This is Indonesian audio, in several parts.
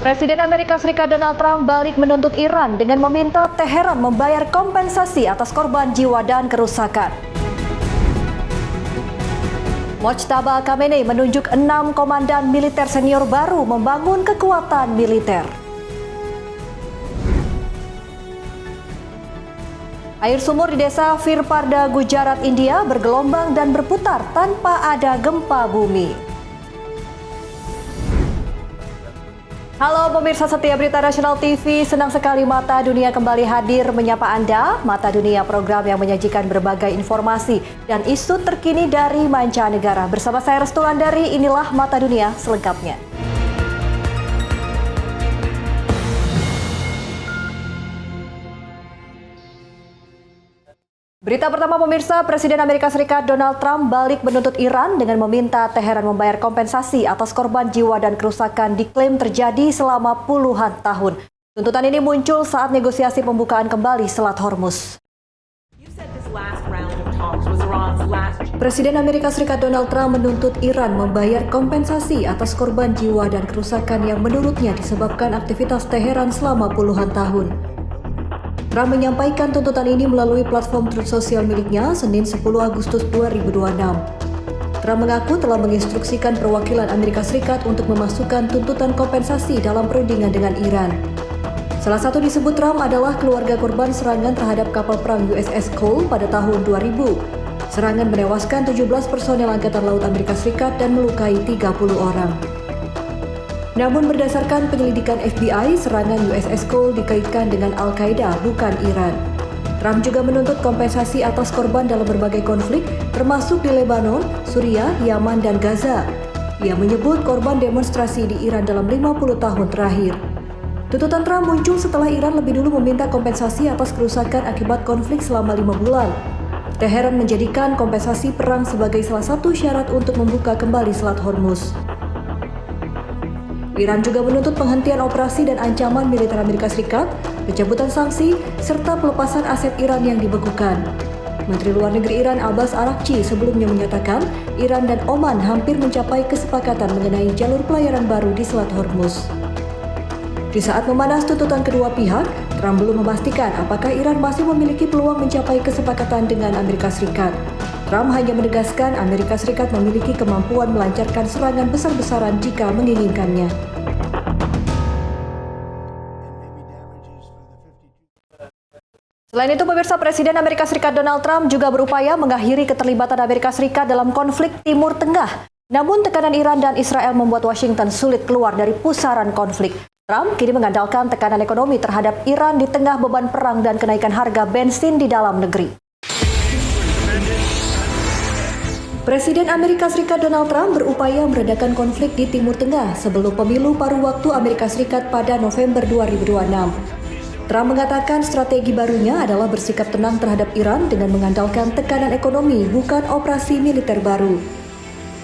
Presiden Amerika Serikat Donald Trump balik menuntut Iran dengan meminta Teheran membayar kompensasi atas korban jiwa dan kerusakan. Mojtaba Khamenei menunjuk 6 komandan militer senior baru membangun kekuatan militer. Air sumur di desa Virparda, Gujarat, India bergelombang dan berputar tanpa ada gempa bumi. Halo pemirsa setia Berita Nasional TV, senang sekali Mata Dunia kembali hadir menyapa Anda. Mata Dunia, program yang menyajikan berbagai informasi dan isu terkini dari mancanegara. Bersama saya Restu Landari, inilah Mata Dunia selengkapnya. Berita pertama pemirsa, Presiden Amerika Serikat Donald Trump balik menuntut Iran dengan meminta Teheran membayar kompensasi atas korban jiwa dan kerusakan diklaim terjadi selama puluhan tahun. Tuntutan ini muncul saat negosiasi pembukaan kembali Selat Hormuz. Presiden Amerika Serikat Donald Trump menuntut Iran membayar kompensasi atas korban jiwa dan kerusakan yang menurutnya disebabkan aktivitas Teheran selama puluhan tahun. Trump menyampaikan tuntutan ini melalui platform Truth Social miliknya Senin 10 Agustus 2026. Trump mengaku telah menginstruksikan perwakilan Amerika Serikat untuk memasukkan tuntutan kompensasi dalam perundingan dengan Iran. Salah satu disebut Trump adalah keluarga korban serangan terhadap kapal perang USS Cole pada tahun 2000. Serangan menewaskan 17 personel Angkatan Laut Amerika Serikat dan melukai 30 orang. Namun berdasarkan penyelidikan FBI, serangan USS Cole dikaitkan dengan Al-Qaeda, bukan Iran. Trump juga menuntut kompensasi atas korban dalam berbagai konflik, termasuk di Lebanon, Suriah, Yaman, dan Gaza. Ia menyebut korban demonstrasi di Iran dalam 50 tahun terakhir. Tuntutan Trump muncul setelah Iran lebih dulu meminta kompensasi atas kerusakan akibat konflik selama 5 bulan. Teheran menjadikan kompensasi perang sebagai salah satu syarat untuk membuka kembali Selat Hormuz. Iran juga menuntut penghentian operasi dan ancaman militer Amerika Serikat, pencabutan sanksi, serta pelepasan aset Iran yang dibekukan. Menteri Luar Negeri Iran Abbas Araghchi sebelumnya menyatakan Iran dan Oman hampir mencapai kesepakatan mengenai jalur pelayaran baru di Selat Hormuz. Di saat memanas tuntutan kedua pihak, Trump belum memastikan apakah Iran masih memiliki peluang mencapai kesepakatan dengan Amerika Serikat. Trump hanya menegaskan Amerika Serikat memiliki kemampuan melancarkan serangan besar-besaran jika menginginkannya. Selain itu, pemirsa, Presiden Amerika Serikat Donald Trump juga berupaya mengakhiri keterlibatan Amerika Serikat dalam konflik Timur Tengah. Namun tekanan Iran dan Israel membuat Washington sulit keluar dari pusaran konflik. Trump kini mengandalkan tekanan ekonomi terhadap Iran di tengah beban perang dan kenaikan harga bensin di dalam negeri. Presiden Amerika Serikat Donald Trump berupaya meredakan konflik di Timur Tengah sebelum pemilu paruh waktu Amerika Serikat pada November 2026. Trump mengatakan strategi barunya adalah bersikap tenang terhadap Iran dengan mengandalkan tekanan ekonomi, bukan operasi militer baru.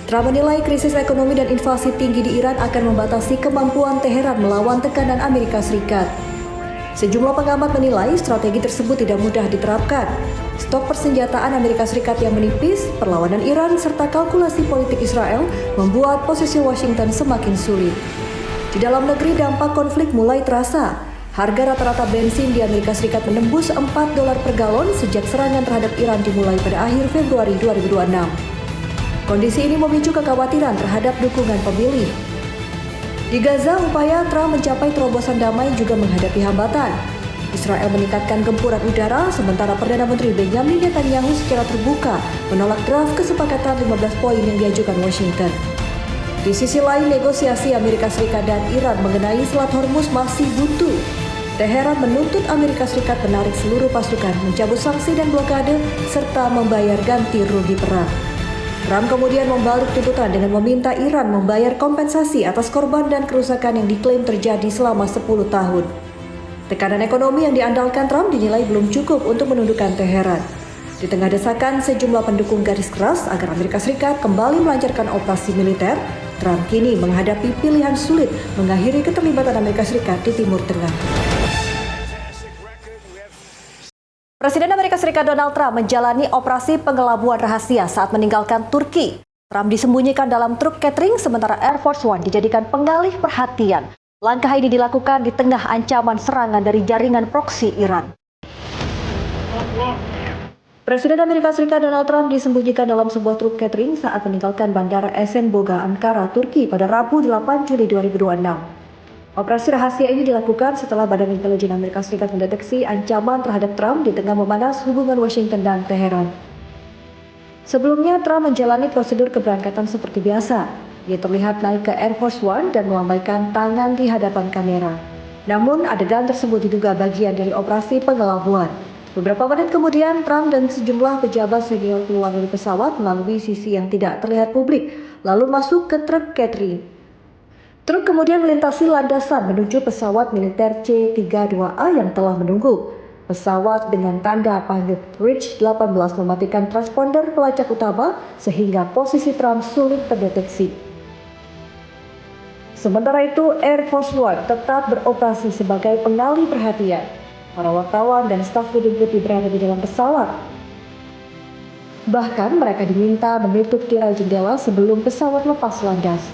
Trump menilai krisis ekonomi dan inflasi tinggi di Iran akan membatasi kemampuan Teheran melawan tekanan Amerika Serikat. Sejumlah pengamat menilai strategi tersebut tidak mudah diterapkan. Stok persenjataan Amerika Serikat yang menipis, perlawanan Iran, serta kalkulasi politik Israel membuat posisi Washington semakin sulit. Di dalam negeri, dampak konflik mulai terasa. Harga rata-rata bensin di Amerika Serikat menembus $4 per galon sejak serangan terhadap Iran dimulai pada akhir Februari 2026. Kondisi ini memicu kekhawatiran terhadap dukungan pemilih. Di Gaza, upaya Trump mencapai terobosan damai juga menghadapi hambatan. Israel meningkatkan gempuran udara, sementara Perdana Menteri Benjamin Netanyahu secara terbuka menolak draft kesepakatan 15 poin yang diajukan Washington. Di sisi lain, negosiasi Amerika Serikat dan Iran mengenai Selat Hormuz masih buntu. Teheran menuntut Amerika Serikat menarik seluruh pasukan, mencabut sanksi dan blokade, serta membayar ganti rugi perang. Trump kemudian membalik tuntutan dengan meminta Iran membayar kompensasi atas korban dan kerusakan yang diklaim terjadi selama 10 tahun. Tekanan ekonomi yang diandalkan Trump dinilai belum cukup untuk menundukkan Teheran. Di tengah desakan sejumlah pendukung garis keras agar Amerika Serikat kembali melancarkan operasi militer, Trump kini menghadapi pilihan sulit mengakhiri keterlibatan Amerika Serikat di Timur Tengah. Presiden Amerika Serikat Donald Trump menjalani operasi pengelabuan rahasia saat meninggalkan Turki. Trump disembunyikan dalam truk catering sementara Air Force One dijadikan pengalih perhatian. Langkah ini dilakukan di tengah ancaman serangan dari jaringan proksi Iran. Presiden Amerika Serikat Donald Trump disembunyikan dalam sebuah truk catering saat meninggalkan Bandara Esenboga, Ankara, Turki pada Rabu 8 Juli 2026. Operasi rahasia ini dilakukan setelah Badan Intelijen Amerika Serikat mendeteksi ancaman terhadap Trump di tengah memanas hubungan Washington dan Teheran. Sebelumnya, Trump menjalani prosedur keberangkatan seperti biasa. Dia terlihat naik ke Air Force One dan melambaikan tangan di hadapan kamera. Namun, adegan tersebut diduga bagian dari operasi pengelabuan. Beberapa menit kemudian, Trump dan sejumlah pejabat senior keluar dari pesawat melalui sisi yang tidak terlihat publik, lalu masuk ke truk catering. Truk kemudian melintasi landasan menuju pesawat militer C-32A yang telah menunggu. Pesawat dengan tanda panggil Bridge 18 mematikan transponder pelacak utama sehingga posisi Trump sulit terdeteksi. Sementara itu, Air Force One tetap beroperasi sebagai pengalih perhatian. Para wartawan dan staf gedung putih berada di dalam pesawat. Bahkan mereka diminta menutup tirai jendela sebelum pesawat lepas landas.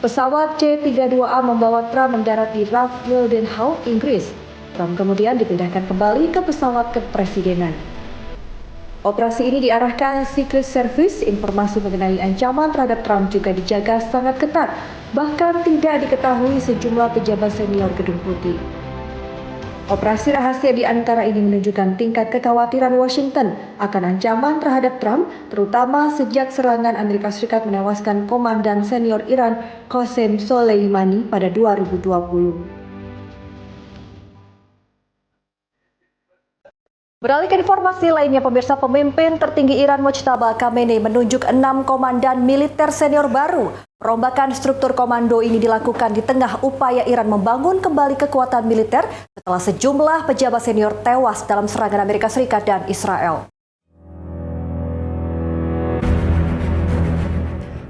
Pesawat C-32A membawa Trump mendarat di Ralph Wilden Hall, Inggris. Trump kemudian dipindahkan kembali ke pesawat kepresidenan. Operasi ini diarahkan Secret Service. Informasi mengenai ancaman terhadap Trump juga dijaga sangat ketat, bahkan tidak diketahui sejumlah pejabat senior gedung putih. Operasi rahasia di Ankara ini menunjukkan tingkat kekhawatiran Washington akan ancaman terhadap Trump, terutama sejak serangan Amerika Serikat menewaskan komandan senior Iran Qasem Soleimani pada 2020. Beralih ke informasi lainnya, pemirsa, pemimpin tertinggi Iran Mojtaba Khamenei menunjuk 6 komandan militer senior baru. Perombakan struktur komando ini dilakukan di tengah upaya Iran membangun kembali kekuatan militer setelah sejumlah pejabat senior tewas dalam serangan Amerika Serikat dan Israel.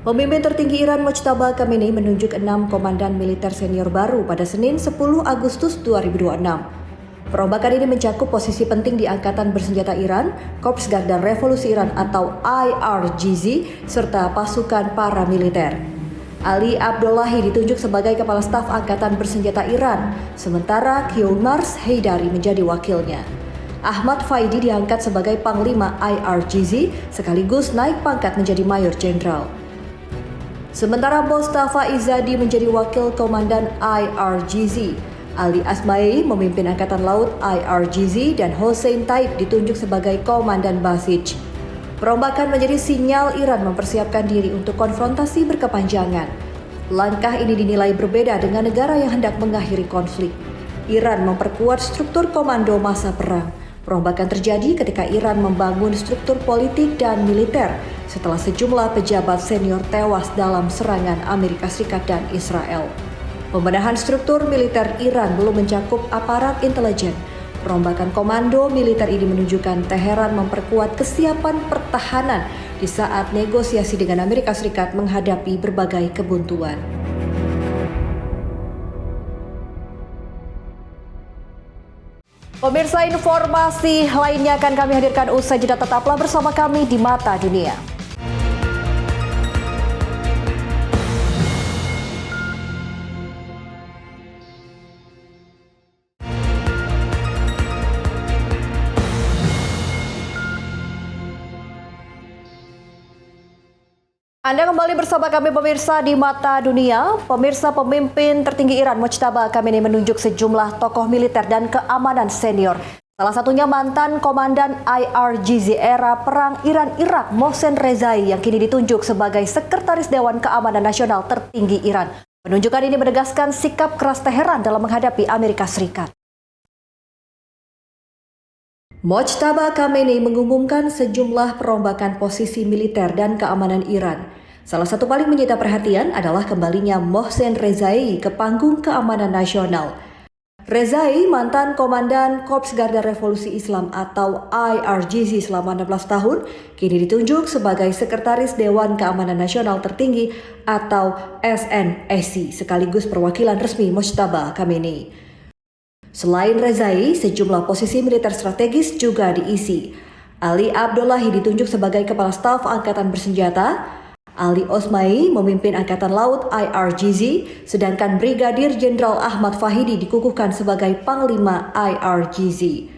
Pemimpin tertinggi Iran Mojtaba Khamenei menunjuk 6 komandan militer senior baru pada Senin 10 Agustus 2026. Perombakan ini mencakup posisi penting di Angkatan Bersenjata Iran, Korps Garda Revolusi Iran atau IRGZ, serta pasukan paramiliter. Ali Abdullahi ditunjuk sebagai Kepala Staf Angkatan Bersenjata Iran, sementara Qomar Heydari menjadi wakilnya. Ahmad Faidi diangkat sebagai Panglima IRGZ, sekaligus naik pangkat menjadi Mayor Jenderal. Sementara Mostafa Izadi menjadi Wakil Komandan IRGZ. Ali Asmaei memimpin Angkatan Laut IRGZ dan Hossein Taib ditunjuk sebagai Komandan Basij. Perombakan menjadi sinyal Iran mempersiapkan diri untuk konfrontasi berkepanjangan. Langkah ini dinilai berbeda dengan negara yang hendak mengakhiri konflik. Iran memperkuat struktur komando masa perang. Perombakan terjadi ketika Iran membangun struktur politik dan militer setelah sejumlah pejabat senior tewas dalam serangan Amerika Serikat dan Israel. Pembenahan struktur militer Iran belum mencakup aparat intelijen. Perombakan komando militer ini menunjukkan Teheran memperkuat kesiapan pertahanan di saat negosiasi dengan Amerika Serikat menghadapi berbagai kebuntuan. Pemirsa, informasi lainnya akan kami hadirkan usai jeda. Tetaplah bersama kami di Mata Dunia. Anda kembali bersama kami, pemirsa, di Mata Dunia. Pemirsa, pemimpin tertinggi Iran Mojtaba Khamenei menunjuk sejumlah tokoh militer dan keamanan senior. Salah satunya mantan komandan IRGZ era perang Iran-Irak Mohsen Rezai yang kini ditunjuk sebagai Sekretaris Dewan Keamanan Nasional tertinggi Iran. Penunjukan ini menegaskan sikap keras Teheran dalam menghadapi Amerika Serikat. Mojtaba Khamenei mengumumkan sejumlah perombakan posisi militer dan keamanan Iran. Salah satu paling menyita perhatian adalah kembalinya Mohsen Rezai ke panggung keamanan nasional. Rezai, mantan komandan Korps Garda Revolusi Islam atau IRGZ selama 16 tahun, kini ditunjuk sebagai Sekretaris Dewan Keamanan Nasional Tertinggi atau SNSC, sekaligus perwakilan resmi Mojtaba Khamenei. Selain Rezai, sejumlah posisi militer strategis juga diisi. Ali Abdullahi ditunjuk sebagai Kepala Staf Angkatan Bersenjata. Ali Osmai memimpin Angkatan Laut IRGZ, sedangkan Brigadir Jenderal Ahmad Fahidi dikukuhkan sebagai Panglima IRGZ.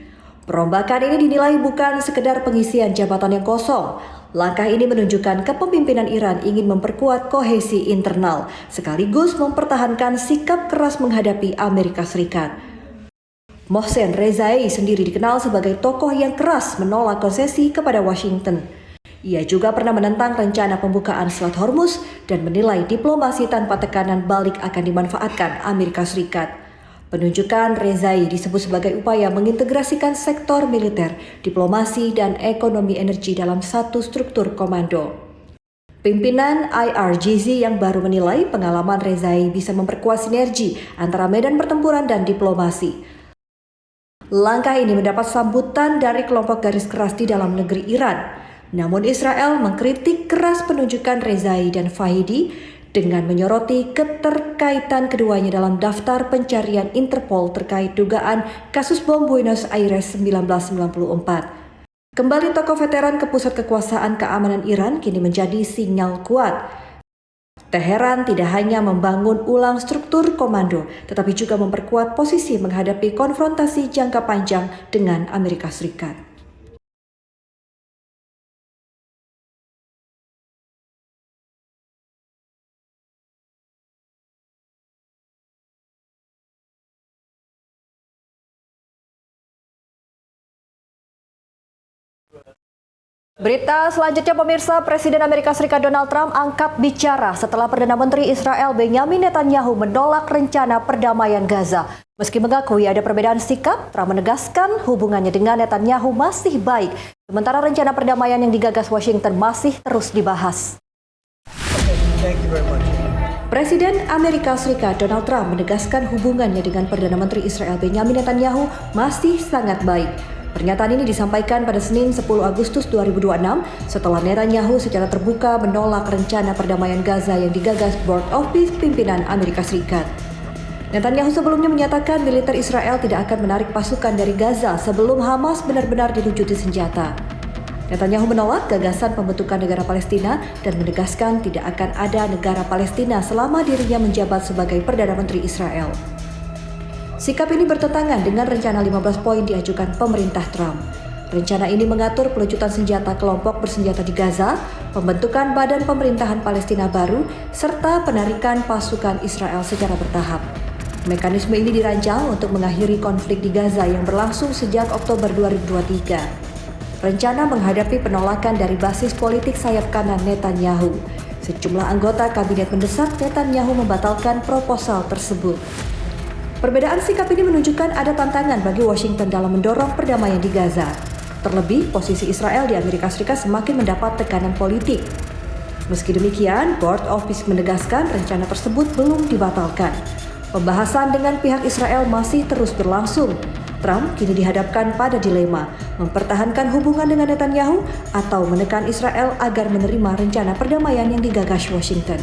Perombakan ini dinilai bukan sekedar pengisian jabatan yang kosong. Langkah ini menunjukkan kepemimpinan Iran ingin memperkuat kohesi internal, sekaligus mempertahankan sikap keras menghadapi Amerika Serikat. Mohsen Rezai sendiri dikenal sebagai tokoh yang keras menolak konsesi kepada Washington. Ia juga pernah menentang rencana pembukaan Selat Hormuz dan menilai diplomasi tanpa tekanan balik akan dimanfaatkan Amerika Serikat. Penunjukan Rezai disebut sebagai upaya mengintegrasikan sektor militer, diplomasi, dan ekonomi energi dalam satu struktur komando. Pimpinan IRGZ yang baru menilai pengalaman Rezai bisa memperkuat sinergi antara medan pertempuran dan diplomasi. Langkah ini mendapat sambutan dari kelompok garis keras di dalam negeri Iran. Namun Israel mengkritik keras penunjukan Rezai dan Fahidi dengan menyoroti keterkaitan keduanya dalam daftar pencarian Interpol terkait dugaan kasus bom Buenos Aires 1994. Kembali tokoh veteran ke pusat kekuasaan keamanan Iran kini menjadi sinyal kuat. Teheran tidak hanya membangun ulang struktur komando, tetapi juga memperkuat posisi menghadapi konfrontasi jangka panjang dengan Amerika Serikat. Berita selanjutnya pemirsa, Presiden Amerika Serikat Donald Trump angkat bicara setelah Perdana Menteri Israel Benjamin Netanyahu menolak rencana perdamaian Gaza. Meski mengakui ada perbedaan sikap, Trump menegaskan hubungannya dengan Netanyahu masih baik, sementara rencana perdamaian yang digagas Washington masih terus dibahas. Presiden Amerika Serikat Donald Trump menegaskan hubungannya dengan Perdana Menteri Israel Benjamin Netanyahu masih sangat baik. Pernyataan ini disampaikan pada Senin 10 Agustus 2026 setelah Netanyahu secara terbuka menolak rencana perdamaian Gaza yang digagas Board of Peace pimpinan Amerika Serikat. Netanyahu sebelumnya menyatakan militer Israel tidak akan menarik pasukan dari Gaza sebelum Hamas benar-benar dilucuti senjata. Netanyahu menolak gagasan pembentukan negara Palestina dan menegaskan tidak akan ada negara Palestina selama dirinya menjabat sebagai Perdana Menteri Israel. Sikap ini bertentangan dengan rencana 15 poin diajukan pemerintah Trump. Rencana ini mengatur pelucutan senjata kelompok bersenjata di Gaza, pembentukan badan pemerintahan Palestina baru, serta penarikan pasukan Israel secara bertahap. Mekanisme ini dirancang untuk mengakhiri konflik di Gaza yang berlangsung sejak Oktober 2023. Rencana menghadapi penolakan dari basis politik sayap kanan Netanyahu. Sejumlah anggota kabinet mendesak Netanyahu membatalkan proposal tersebut. Perbedaan sikap ini menunjukkan ada tantangan bagi Washington dalam mendorong perdamaian di Gaza. Terlebih, posisi Israel di Amerika Serikat semakin mendapat tekanan politik. Meski demikian, Board of Peace menegaskan rencana tersebut belum dibatalkan. Pembahasan dengan pihak Israel masih terus berlangsung. Trump kini dihadapkan pada dilema, mempertahankan hubungan dengan Netanyahu atau menekan Israel agar menerima rencana perdamaian yang digagas Washington.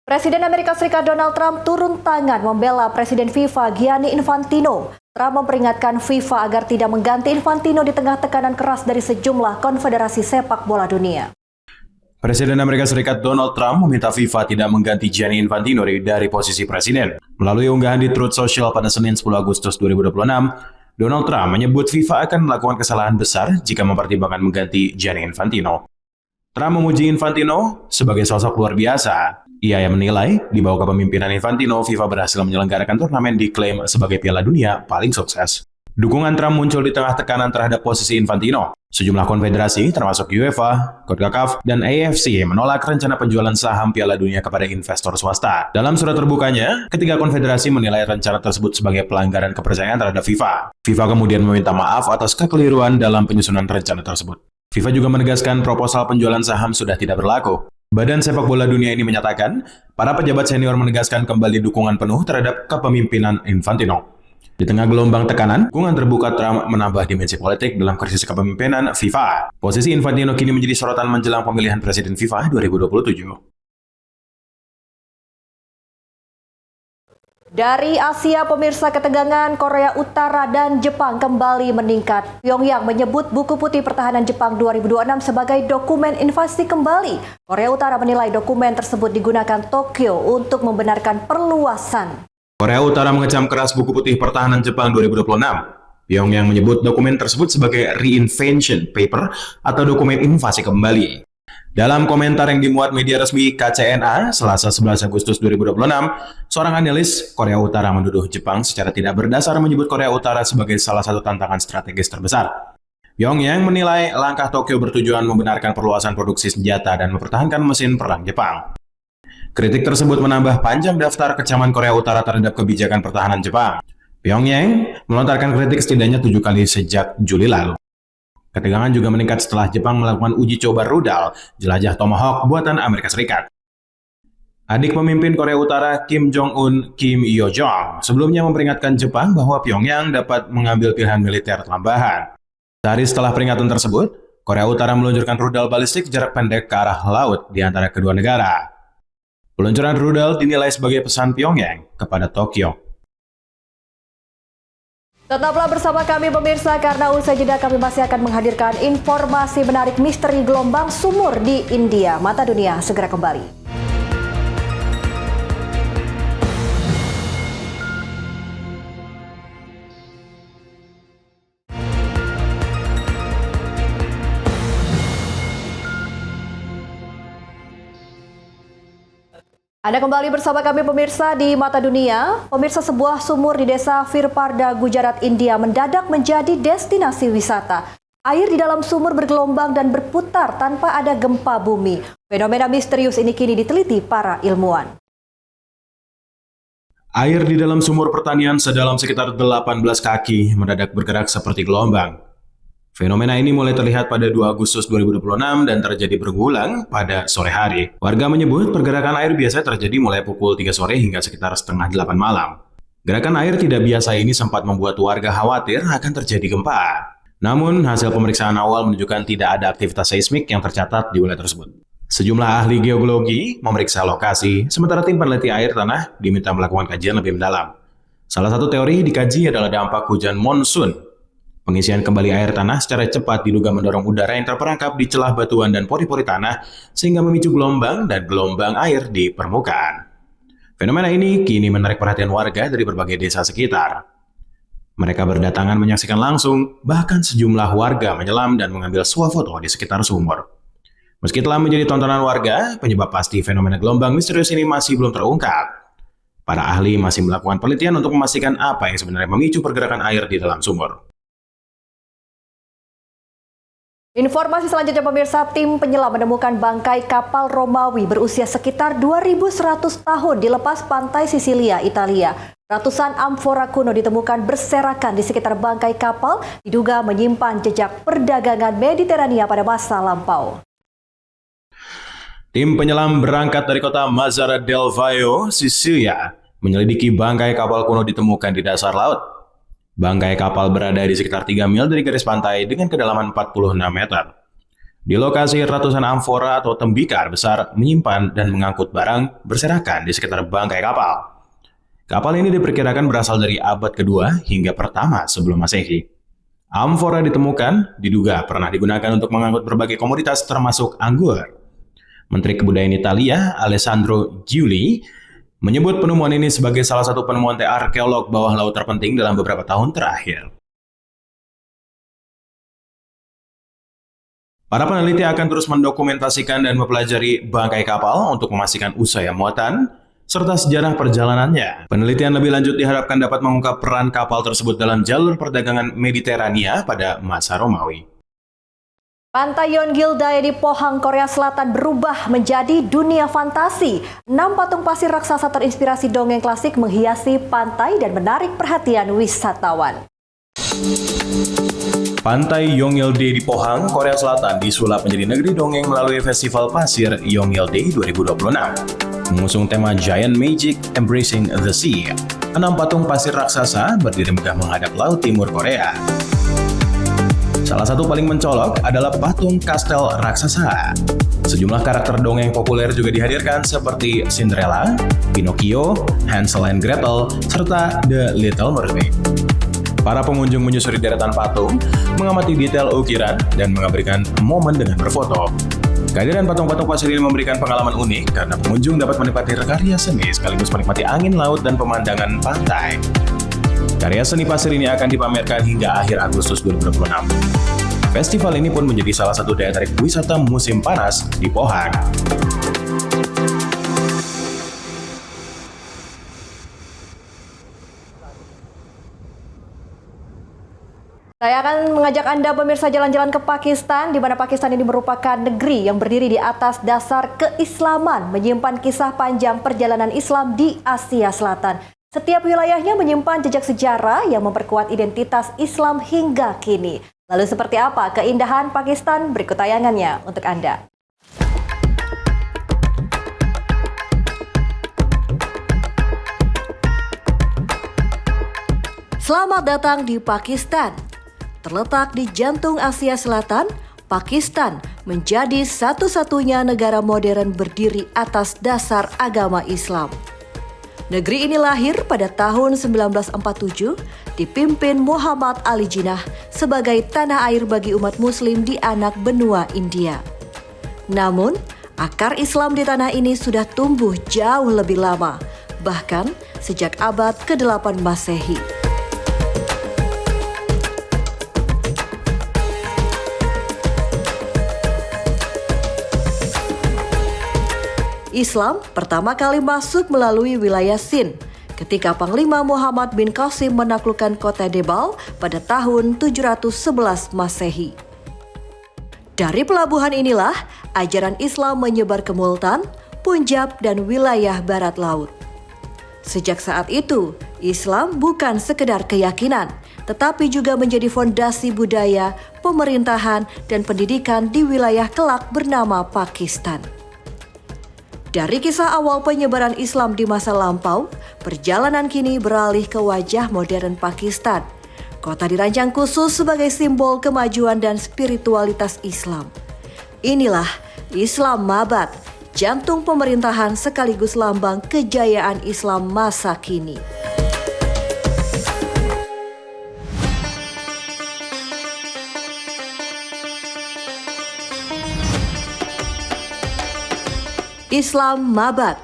Presiden Amerika Serikat Donald Trump turun tangan membela Presiden FIFA Gianni Infantino. Trump memperingatkan FIFA agar tidak mengganti Infantino di tengah tekanan keras dari sejumlah konfederasi sepak bola dunia. Presiden Amerika Serikat Donald Trump meminta FIFA tidak mengganti Gianni Infantino dari posisi presiden. Melalui unggahan di Truth Social pada Senin 10 Agustus 2026, Donald Trump menyebut FIFA akan melakukan kesalahan besar jika mempertimbangkan mengganti Gianni Infantino. Trump memuji Infantino sebagai sosok luar biasa. Ia yang menilai, di bawah kepemimpinan Infantino, FIFA berhasil menyelenggarakan turnamen diklaim sebagai Piala Dunia paling sukses. Dukungan Trump muncul di tengah tekanan terhadap posisi Infantino. Sejumlah konfederasi, termasuk UEFA, CONCACAF, dan AFC, menolak rencana penjualan saham Piala Dunia kepada investor swasta. Dalam surat terbukanya, ketiga konfederasi menilai rencana tersebut sebagai pelanggaran kepercayaan terhadap FIFA. FIFA kemudian meminta maaf atas kekeliruan dalam penyusunan rencana tersebut. FIFA juga menegaskan proposal penjualan saham sudah tidak berlaku. Badan Sepak Bola Dunia ini menyatakan, para pejabat senior menegaskan kembali dukungan penuh terhadap kepemimpinan Infantino. Di tengah gelombang tekanan, dukungan terbuka Trump menambah dimensi politik dalam krisis kepemimpinan FIFA. Posisi Infantino kini menjadi sorotan menjelang pemilihan Presiden FIFA 2027. Dari Asia, pemirsa, ketegangan Korea Utara dan Jepang kembali meningkat. Pyongyang menyebut buku putih pertahanan Jepang 2026 sebagai dokumen invasi kembali. Korea Utara menilai dokumen tersebut digunakan Tokyo untuk membenarkan perluasan. Korea Utara mengecam keras buku putih pertahanan Jepang 2026. Pyongyang menyebut dokumen tersebut sebagai reinvention paper atau dokumen invasi kembali. Dalam komentar yang dimuat media resmi KCNA, Selasa 11 Agustus 2026, seorang analis Korea Utara menuduh Jepang secara tidak berdasar menyebut Korea Utara sebagai salah satu tantangan strategis terbesar. Pyongyang menilai langkah Tokyo bertujuan membenarkan perluasan produksi senjata dan mempertahankan mesin perang Jepang. Kritik tersebut menambah panjang daftar kecaman Korea Utara terhadap kebijakan pertahanan Jepang. Pyongyang melontarkan kritik setidaknya 7 kali sejak Juli lalu. Ketegangan juga meningkat setelah Jepang melakukan uji coba rudal jelajah Tomahawk buatan Amerika Serikat. Adik pemimpin Korea Utara Kim Jong-un, Kim Yo-jong, sebelumnya memperingatkan Jepang bahwa Pyongyang dapat mengambil pilihan militer tambahan. Sehari setelah peringatan tersebut, Korea Utara meluncurkan rudal balistik jarak pendek ke arah laut di antara kedua negara. Peluncuran rudal dinilai sebagai pesan Pyongyang kepada Tokyo. Tetaplah bersama kami pemirsa, karena usai jeda kami masih akan menghadirkan informasi menarik misteri gelombang sumur di India. Mata Dunia segera kembali. Anda kembali bersama kami pemirsa di Mata Dunia. Pemirsa, sebuah sumur di desa Virparda, Gujarat, India mendadak menjadi destinasi wisata. Air di dalam sumur bergelombang dan berputar tanpa ada gempa bumi. Fenomena misterius ini kini diteliti para ilmuwan. Air di dalam sumur pertanian sedalam sekitar 18 kaki mendadak bergerak seperti gelombang. Fenomena ini mulai terlihat pada 2 Agustus 2026 dan terjadi berulang pada sore hari. Warga menyebut pergerakan air biasa terjadi mulai pukul 3 sore hingga sekitar setengah 8 malam. Gerakan air tidak biasa ini sempat membuat warga khawatir akan terjadi gempa. Namun, hasil pemeriksaan awal menunjukkan tidak ada aktivitas seismik yang tercatat di wilayah tersebut. Sejumlah ahli geologi memeriksa lokasi, sementara tim peneliti air tanah diminta melakukan kajian lebih mendalam. Salah satu teori dikaji adalah dampak hujan monsun. Pengisian kembali air tanah secara cepat diduga mendorong udara yang terperangkap di celah batuan dan pori-pori tanah sehingga memicu gelombang dan gelombang air di permukaan. Fenomena ini kini menarik perhatian warga dari berbagai desa sekitar. Mereka berdatangan menyaksikan langsung, bahkan sejumlah warga menyelam dan mengambil swafoto di sekitar sumur. Meski telah menjadi tontonan warga, penyebab pasti fenomena gelombang misterius ini masih belum terungkap. Para ahli masih melakukan penelitian untuk memastikan apa yang sebenarnya memicu pergerakan air di dalam sumur. Informasi selanjutnya pemirsa, tim penyelam menemukan bangkai kapal Romawi berusia sekitar 2100 tahun di lepas pantai Sisilia, Italia. Ratusan amfora kuno ditemukan berserakan di sekitar bangkai kapal, diduga menyimpan jejak perdagangan Mediterania pada masa lampau. Tim penyelam berangkat dari kota Mazara del Vallo, Sisilia, menyelidiki bangkai kapal kuno ditemukan di dasar laut. Bangkai kapal berada di sekitar 3 mil dari garis pantai dengan kedalaman 46 meter. Di lokasi, ratusan amfora atau tembikar besar menyimpan dan mengangkut barang berserakan di sekitar bangkai kapal. Kapal ini diperkirakan berasal dari abad kedua hingga pertama sebelum Masehi. Amfora ditemukan diduga pernah digunakan untuk mengangkut berbagai komoditas termasuk anggur. Menteri Kebudayaan Italia, Alessandro Giuli, menyebut penemuan ini sebagai salah satu penemuan arkeolog bawah laut terpenting dalam beberapa tahun terakhir. Para peneliti akan terus mendokumentasikan dan mempelajari bangkai kapal untuk memastikan usaha muatan serta sejarah perjalanannya. Penelitian lebih lanjut diharapkan dapat mengungkap peran kapal tersebut dalam jalur perdagangan Mediterania pada masa Romawi. Pantai Yonggildae di Pohang, Korea Selatan berubah menjadi dunia fantasi. 6 patung pasir raksasa terinspirasi dongeng klasik menghiasi pantai dan menarik perhatian wisatawan. Pantai Yonggildae di Pohang, Korea Selatan disulap menjadi negeri dongeng melalui Festival Pasir Yonggildae 2026. Mengusung tema Giant Magic Embracing the Sea, 6 patung pasir raksasa berdiri megah menghadap Laut Timur Korea. Salah satu paling mencolok adalah patung kastel raksasa. Sejumlah karakter dongeng populer juga dihadirkan seperti Cinderella, Pinocchio, Hansel and Gretel, serta The Little Mermaid. Para pengunjung menyusuri deretan patung, mengamati detail ukiran, dan mengabadikan momen dengan berfoto. Kehadiran patung-patung pasir ini memberikan pengalaman unik karena pengunjung dapat menikmati karya seni sekaligus menikmati angin laut dan pemandangan pantai. Karya seni pasir ini akan dipamerkan hingga akhir Agustus 2026. Festival ini pun menjadi salah satu daya tarik wisata musim panas di Pohang. Saya akan mengajak Anda pemirsa jalan-jalan ke Pakistan, di mana Pakistan ini merupakan negeri yang berdiri di atas dasar keislaman, menyimpan kisah panjang perjalanan Islam di Asia Selatan. Setiap wilayahnya menyimpan jejak sejarah yang memperkuat identitas Islam hingga kini. Lalu seperti apa keindahan Pakistan? Berikut tayangannya untuk Anda. Selamat datang di Pakistan. Terletak di jantung Asia Selatan, Pakistan menjadi satu-satunya negara modern berdiri atas dasar agama Islam. Negeri ini lahir pada tahun 1947, dipimpin Muhammad Ali Jinnah sebagai tanah air bagi umat muslim di anak benua India. Namun, akar Islam di tanah ini sudah tumbuh jauh lebih lama, bahkan sejak abad ke-8 Masehi. Islam pertama kali masuk melalui wilayah Sind ketika Panglima Muhammad bin Qasim menaklukkan kota Debal pada tahun 711 Masehi. Dari pelabuhan inilah ajaran Islam menyebar ke Multan, Punjab, dan wilayah barat laut. Sejak saat itu, Islam bukan sekedar keyakinan, tetapi juga menjadi fondasi budaya, pemerintahan, dan pendidikan di wilayah kelak bernama Pakistan. Dari kisah awal penyebaran Islam di masa lampau, perjalanan kini beralih ke wajah modern Pakistan. Kota dirancang khusus sebagai simbol kemajuan dan spiritualitas Islam. Inilah Islam Mabad, jantung pemerintahan sekaligus lambang kejayaan Islam masa kini. Islam Mabad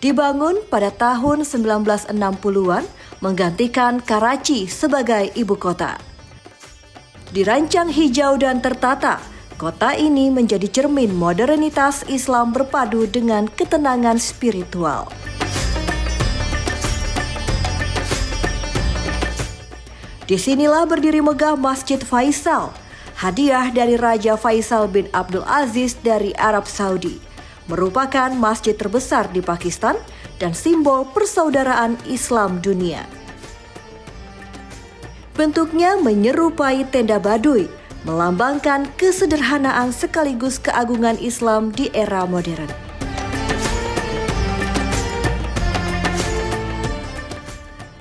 dibangun pada tahun 1960-an menggantikan Karachi sebagai ibu kota. Dirancang hijau dan tertata, kota ini menjadi cermin modernitas Islam berpadu dengan ketenangan spiritual. Disinilah berdiri megah Masjid Faisal, hadiah dari Raja Faisal bin Abdul Aziz dari Arab Saudi. Merupakan masjid terbesar di Pakistan dan simbol persaudaraan Islam dunia. Bentuknya menyerupai tenda Baduy, melambangkan kesederhanaan sekaligus keagungan Islam di era modern.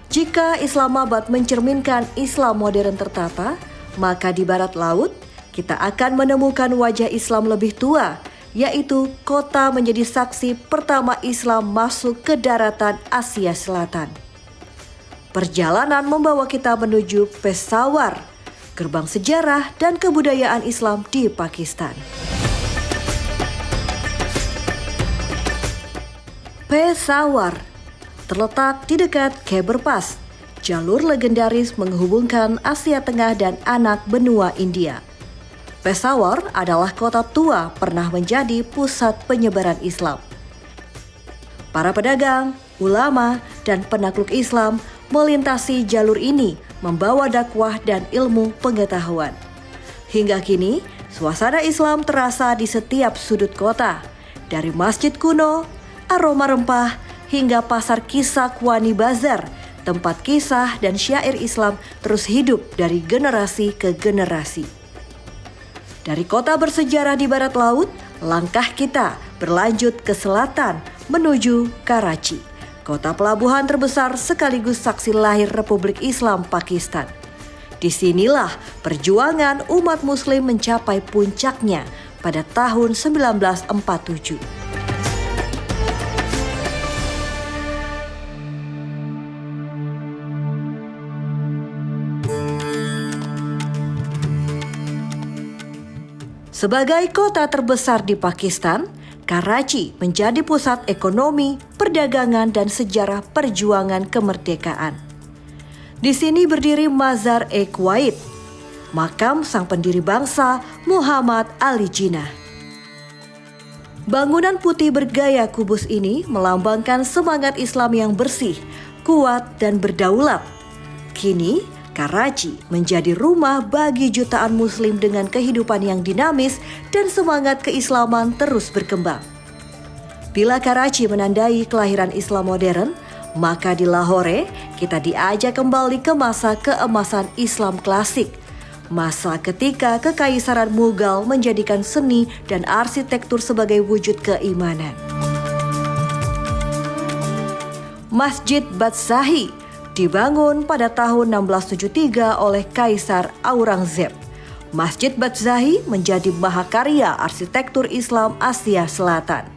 Jika Islamabad mencerminkan Islam modern tertata, maka di barat laut kita akan menemukan wajah Islam lebih tua, yaitu kota menjadi saksi pertama Islam masuk ke daratan Asia Selatan. Perjalanan membawa kita menuju Peshawar, gerbang sejarah dan kebudayaan Islam di Pakistan. Peshawar terletak di dekat Khyber Pass, jalur legendaris menghubungkan Asia Tengah dan anak benua India. Peshawar adalah kota tua pernah menjadi pusat penyebaran Islam. Para pedagang, ulama, dan penakluk Islam melintasi jalur ini membawa dakwah dan ilmu pengetahuan. Hingga kini, suasana Islam terasa di setiap sudut kota, dari masjid kuno, aroma rempah, hingga pasar kisah Wani Bazar, tempat kisah dan syair Islam terus hidup dari generasi ke generasi. Dari kota bersejarah di barat laut, langkah kita berlanjut ke selatan menuju Karachi, kota pelabuhan terbesar sekaligus saksi lahir Republik Islam Pakistan. Disinilah perjuangan umat muslim mencapai puncaknya pada tahun 1947. Sebagai kota terbesar di Pakistan, Karachi menjadi pusat ekonomi, perdagangan, dan sejarah perjuangan kemerdekaan. Di sini berdiri Mazar-e-Quaid, makam sang pendiri bangsa Muhammad Ali Jinnah. Bangunan putih bergaya kubus ini melambangkan semangat Islam yang bersih, kuat, dan berdaulat. Kini, Karachi menjadi rumah bagi jutaan Muslim dengan kehidupan yang dinamis dan semangat keislaman terus berkembang. Bila Karachi menandai kelahiran Islam modern, maka di Lahore kita diajak kembali ke masa keemasan Islam klasik, masa ketika kekaisaran Mughal menjadikan seni dan arsitektur sebagai wujud keimanan. Masjid Badshahi dibangun pada tahun 1673 oleh Kaisar Aurangzeb. Masjid Badshahi menjadi mahakarya arsitektur Islam Asia Selatan.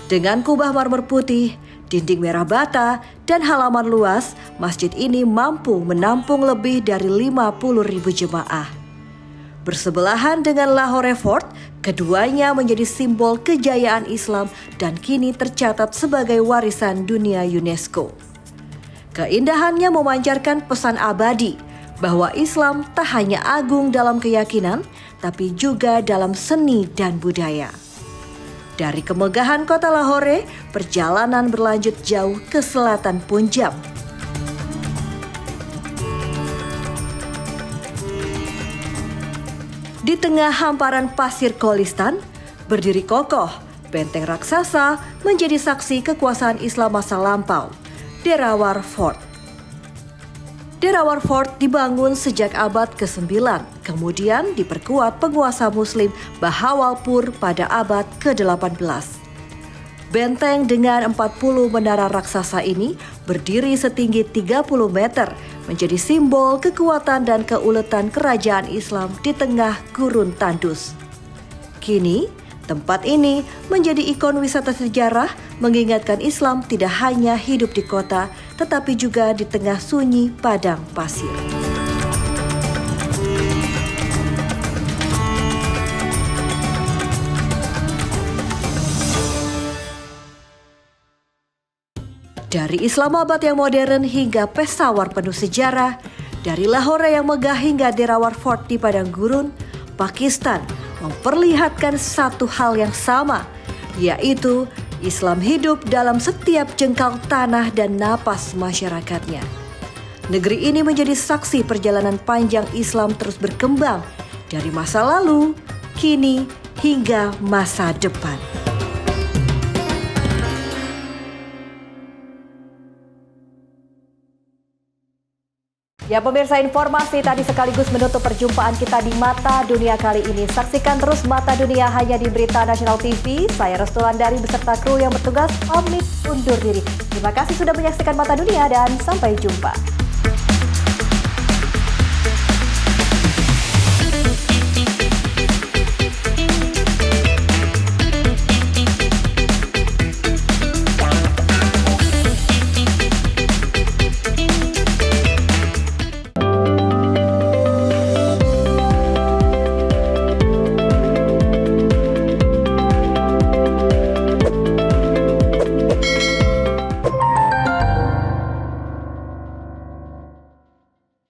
Dengan kubah marmer putih, dinding merah bata, dan halaman luas, masjid ini mampu menampung lebih dari 50.000 jemaah. Bersebelahan dengan Lahore Fort, keduanya menjadi simbol kejayaan Islam dan kini tercatat sebagai warisan dunia UNESCO. Keindahannya memancarkan pesan abadi bahwa Islam tak hanya agung dalam keyakinan, tapi juga dalam seni dan budaya. Dari kemegahan kota Lahore, perjalanan berlanjut jauh ke selatan Punjab. Di tengah hamparan pasir Kholistan, berdiri kokoh, benteng raksasa menjadi saksi kekuasaan Islam masa lampau. Derawar Fort. Derawar Fort dibangun sejak abad ke-9, kemudian diperkuat penguasa Muslim Bahawalpur pada abad ke-18. Benteng dengan 40 menara raksasa ini berdiri setinggi 30 meter, menjadi simbol kekuatan dan keuletan kerajaan Islam di tengah gurun tandus. Kini, tempat ini menjadi ikon wisata sejarah, mengingatkan Islam tidak hanya hidup di kota, tetapi juga di tengah sunyi padang pasir. Dari Islamabad yang modern hingga Peshawar penuh sejarah, dari Lahore yang megah hingga Derawar Fort di padang gurun, Pakistan memperlihatkan satu hal yang sama, yaitu Islam hidup dalam setiap jengkal tanah dan napas masyarakatnya. Negeri ini menjadi saksi perjalanan panjang Islam terus berkembang dari masa lalu, kini, hingga masa depan. Ya pemirsa, informasi tadi sekaligus menutup perjumpaan kita di Mata Dunia kali ini. Saksikan terus Mata Dunia hanya di Berita Nasional TV. Saya Restulandari beserta kru yang bertugas pamit undur diri. Terima kasih sudah menyaksikan Mata Dunia dan sampai jumpa.